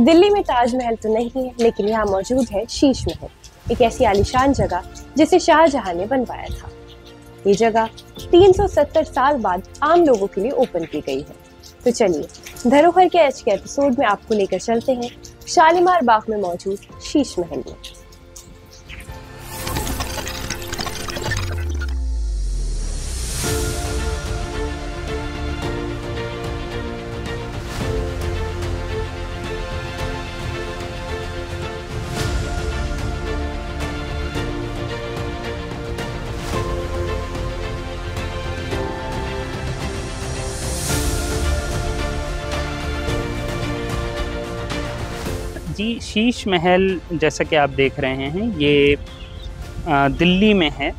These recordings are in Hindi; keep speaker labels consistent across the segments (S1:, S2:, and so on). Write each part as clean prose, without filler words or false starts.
S1: दिल्ली में ताजमहल तो नहीं है, लेकिन यहाँ मौजूद है शीश महल, एक ऐसी आलीशान जगह जिसे शाहजहां ने बनवाया था। ये जगह 370 साल बाद आम लोगों के लिए ओपन की गई है। तो चलिए धरोहर के आज के एपिसोड में आपको लेकर चलते हैं शालीमार बाग में मौजूद शीश महल में।
S2: जी, शीश महल जैसा कि आप देख रहे हैं ये दिल्ली में है।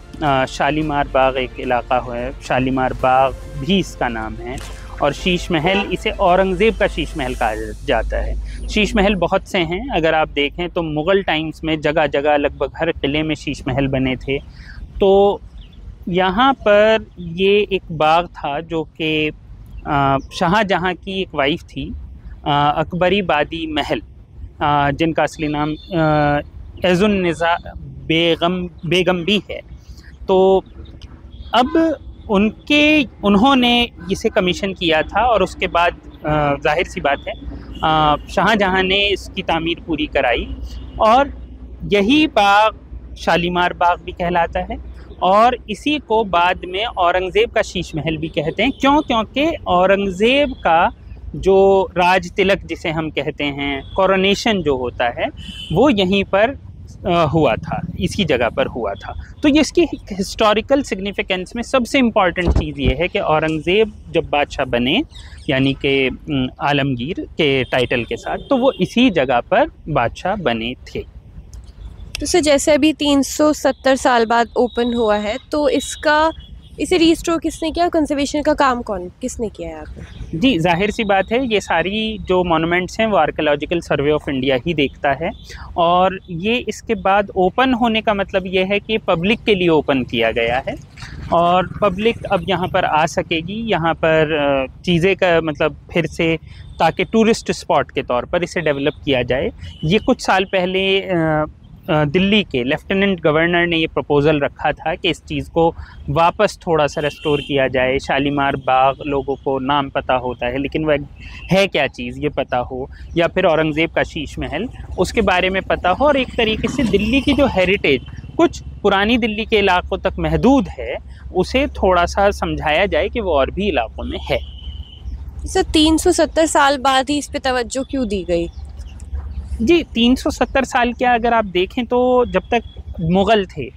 S2: शालीमार बाग एक इलाका है, शालीमार बाग भी इसका नाम है। और शीश महल, इसे औरंगज़ेब का शीश महल कहा जाता है। शीश महल बहुत से हैं, अगर आप देखें तो मुग़ल टाइम्स में जगह जगह लगभग हर किले में शीश महल बने थे। तो यहाँ पर ये एक बाग था जो कि शाहजहां की एक वाइफ थी, अकबरी बादी महल, जिनका असली नाम एजुन्निज़ा बेगम भी है। तो अब उन्होंने इसे कमीशन किया था और उसके बाद जाहिर सी बात है शाहजहां ने इसकी तामीर पूरी कराई और यही बाग शालीमार बाग भी कहलाता है। और इसी को बाद में औरंगज़ेब का शीश महल भी कहते हैं। क्योंकि औरंगज़ेब का जो राज तिलक जिसे हम कहते हैं, कोरोनेशन जो होता है, वो यहीं पर हुआ था, इसी जगह पर हुआ था। तो ये इसकी हिस्टोरिकल सिग्निफिकेंस में सबसे इम्पॉर्टेंट चीज़ ये है कि औरंगज़ेब जब बादशाह बने, यानी कि आलमगीर के टाइटल के साथ, तो वो इसी जगह पर बादशाह बने थे।
S1: तो सर, जैसे अभी 370 साल बाद ओपन हुआ है, तो इसे रिस्टोर किसने किया, कंजर्वेशन का काम किसने किया है यहाँ पे?
S2: जी, जाहिर सी बात है, ये सारी जो मॉन्यूमेंट्स हैं वो आर्कियोलॉजिकल सर्वे ऑफ इंडिया ही देखता है। और ये इसके बाद ओपन होने का मतलब ये है कि पब्लिक के लिए ओपन किया गया है और पब्लिक अब यहाँ पर आ सकेगी। यहाँ पर चीज़ें का मतलब फिर से, ताकि टूरिस्ट स्पॉट के तौर पर इसे डेवलप किया जाए। ये कुछ साल पहले दिल्ली के लेफ्टिनेंट गवर्नर ने ये प्रपोज़ल रखा था कि इस चीज़ को वापस थोड़ा सा रेस्टोर किया जाए। शालीमार बाग लोगों को नाम पता होता है, लेकिन वह है क्या चीज़ ये पता हो, या फिर औरंगज़ेब का शीश महल उसके बारे में पता हो। और एक तरीके से दिल्ली की जो हेरिटेज कुछ पुरानी दिल्ली के इलाकों तक महदूद है, उसे थोड़ा सा समझाया जाए कि वो और भी इलाकों में है।
S1: सर, 370 साल बाद ही इस पे तवज्जो क्यों दी गई?
S2: जी, 370 साल क्या, अगर आप देखें तो जब तक मुग़ल थे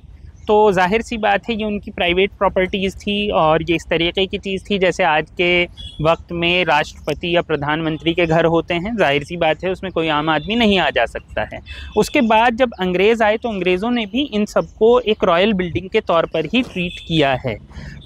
S2: तो जाहिर सी बात है ये उनकी प्राइवेट प्रॉपर्टीज़ थी और ये इस तरीके की चीज़ थी जैसे आज के वक्त में राष्ट्रपति या प्रधानमंत्री के घर होते हैं। जाहिर सी बात है उसमें कोई आम आदमी नहीं आ जा सकता है। उसके बाद जब अंग्रेज़ आए तो अंग्रेज़ों ने भी इन सबको एक रॉयल बिल्डिंग के तौर पर ही ट्रीट किया है।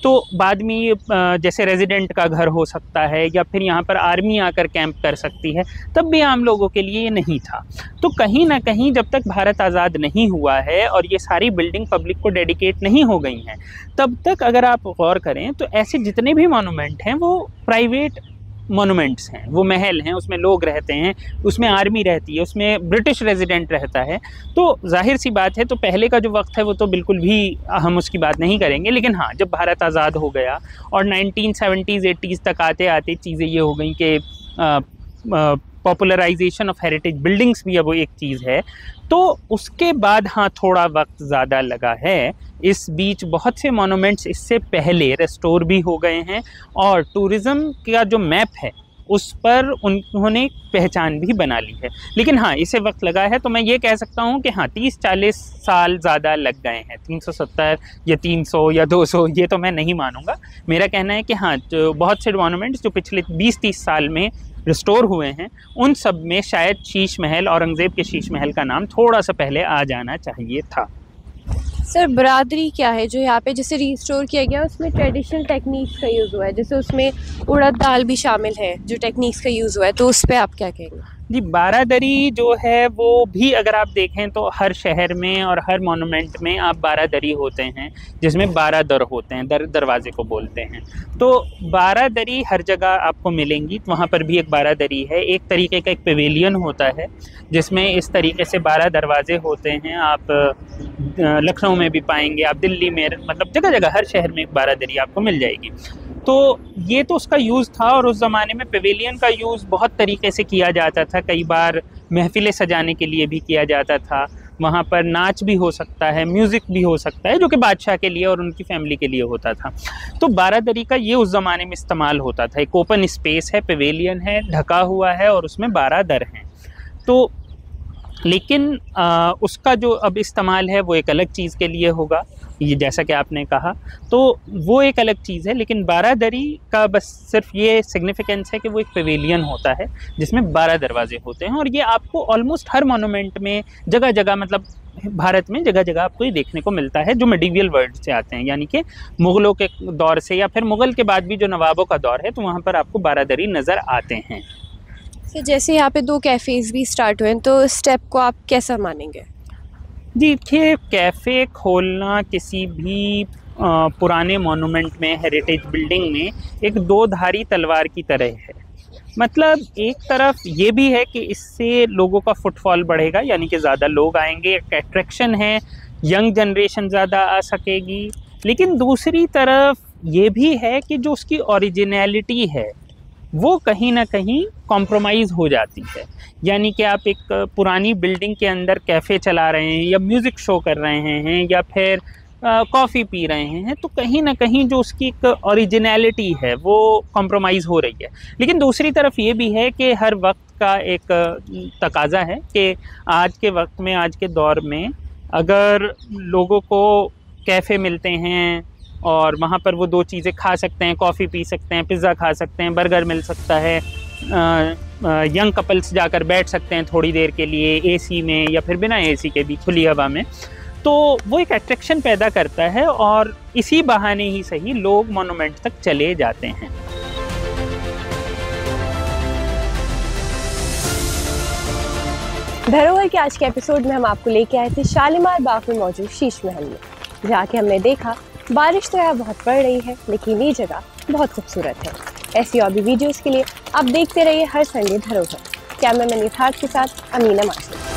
S2: तो बाद में जैसे रेजिडेंट का घर हो सकता है या फिर यहाँ पर आर्मी आकर कैंप कर सकती है, तब भी आम लोगों के लिए ये नहीं था। तो कहीं ना कहीं जब तक भारत आज़ाद नहीं हुआ है और ये सारी बिल्डिंग पब्लिक को डेडिकेट नहीं हो गई हैं, तब तक अगर आप गौर करें तो ऐसे जितने भी मॉन्यूमेंट हैं वो प्राइवेट मॉन्यूमेंट्स हैं, वो महल हैं, उसमें लोग रहते हैं, उसमें आर्मी रहती है, उसमें ब्रिटिश रेजिडेंट रहता है। तो जाहिर सी बात है, तो पहले का जो वक्त है वो तो बिल्कुल भी हम उसकी बात नहीं करेंगे। लेकिन हाँ, जब भारत आज़ाद हो गया और 1970s 80s तक आते आते चीज़ें ये हो गई कि पॉपुलराइजेशन ऑफ हेरिटेज बिल्डिंग्स भी अब वो एक चीज़ है। तो उसके बाद हाँ, थोड़ा वक्त ज़्यादा लगा है। इस बीच बहुत से मॉन्यूमेंट्स इससे पहले रेस्टोर भी हो गए हैं और टूरिज़्म का जो मैप है उस पर उन्होंने पहचान भी बना ली है। लेकिन हाँ, इसे वक्त लगा है, तो मैं ये कह सकता हूँ कि हाँ, 30-40 साल ज़्यादा लग गए हैं। 370 या 300 या 200 ये तो मैं नहीं मानूंगा। मेरा कहना है कि हाँ, जो बहुत से मॉन्यूमेंट्स जो पिछले 20-30 साल में रिस्टोर हुए हैं, उन सब में शायद शीश महल, औरंगज़ेब के शीश महल का नाम थोड़ा सा पहले आ जाना चाहिए था।
S1: सर, बरादरी क्या है जो यहाँ पे जैसे रिस्टोर किया गया, उसमें ट्रेडिशनल टेक्निक्स का यूज़ हुआ है, जैसे उसमें उड़द दाल भी शामिल है जो टेक्निक्स का यूज़ हुआ है, तो उस पर आप क्या कहेंगे?
S2: जी, बारादरी जो है वो भी अगर आप देखें तो हर शहर में और हर मोनूमेंट में आप बारादरी होते हैं, जिसमें 12 दर होते हैं, दरवाजे को बोलते हैं। तो बारादरी हर जगह आपको मिलेंगी, तो वहाँ पर भी एक बारादरी है। एक तरीके का एक पवेलियन होता है जिसमें इस तरीके से 12 दरवाजे होते हैं। आप लखनऊ में भी पाएंगे, आप दिल्ली में, मतलब जगह जगह हर शहर में एक बारादरी आपको मिल जाएगी। तो ये तो उसका यूज़ था, और उस ज़माने में पवेलियन का यूज़ बहुत तरीके से किया जाता था। कई बार महफ़िलें सजाने के लिए भी किया जाता था। वहाँ पर नाच भी हो सकता है, म्यूज़िक भी हो सकता है, जो कि बादशाह के लिए और उनकी फैमिली के लिए होता था। तो बारादरी का ये उस ज़माने में इस्तेमाल होता था। एक ओपन स्पेस है, पवेलियन है, ढका हुआ है और उसमें 12 दर हैं। तो लेकिन उसका जो अब इस्तेमाल है वो एक अलग चीज़ के लिए होगा, ये जैसा कि आपने कहा, तो वो एक अलग चीज़ है। लेकिन बारादरी का बस सिर्फ ये सिग्निफिकेंस है कि वो एक पवेलियन होता है जिसमें 12 दरवाजे होते हैं, और ये आपको ऑलमोस्ट हर मोनूमेंट में जगह जगह, मतलब भारत में जगह जगह आपको ये देखने को मिलता है, जो मेडिवियल वर्ल्ड से आते हैं, यानी कि मुग़लों के दौर से या फिर मुग़ल के बाद भी जो नवाबों का दौर है, तो वहाँ पर आपको बारादरी नज़र आते हैं।
S1: तो जैसे यहाँ पे 2 कैफ़ेज़ भी स्टार्ट हुए हैं, तो स्टेप को आप कैसा मानेंगे?
S2: देखिए, कैफ़े खोलना किसी भी पुराने मोनूमेंट में, हेरिटेज बिल्डिंग में, एक दो-धारी तलवार की तरह है। मतलब एक तरफ ये भी है कि इससे लोगों का फुटफॉल बढ़ेगा, यानी कि ज़्यादा लोग आएंगे, एक अट्रैक्शन है, यंग जनरेशन ज़्यादा आ सकेगी। लेकिन दूसरी तरफ ये भी है कि जो उसकी ओरिजिनलिटी है वो कहीं ना कहीं कॉम्प्रोमाइज़ हो जाती है। यानी कि आप एक पुरानी बिल्डिंग के अंदर कैफ़े चला रहे हैं, या म्यूज़िक शो कर रहे हैं, या फिर कॉफ़ी पी रहे हैं, तो कहीं ना कहीं जो उसकी एक ओरिजिनलिटी है वो कॉम्प्रोमाइज़ हो रही है। लेकिन दूसरी तरफ ये भी है कि हर वक्त का एक तकाज़ा है कि आज के वक्त में, आज के दौर में, अगर लोगों को कैफ़े मिलते हैं और वहाँ पर वो 2 चीज़ें खा सकते हैं, कॉफ़ी पी सकते हैं, पिज़्ज़ा खा सकते हैं, बर्गर मिल सकता है, यंग कपल्स जाकर बैठ सकते हैं थोड़ी देर के लिए एसी में या फिर बिना एसी के भी खुली हवा में, तो वो एक अट्रैक्शन पैदा करता है, और इसी बहाने ही सही लोग मोनूमेंट तक चले जाते हैं।
S1: धरोहर के आज के एपिसोड में हम आपको लेके आए थे शालीमार बाग में मौजूद शीश महल में, जहाँ के हमने देखा बारिश तो यहाँ बहुत पड़ रही है, लेकिन ये जगह बहुत खूबसूरत है। ऐसी और भी वीडियोस के लिए आप देखते रहिए हर संडे धरोहर। कैमरामैन यथार्थ के साथ अमीना मासूम।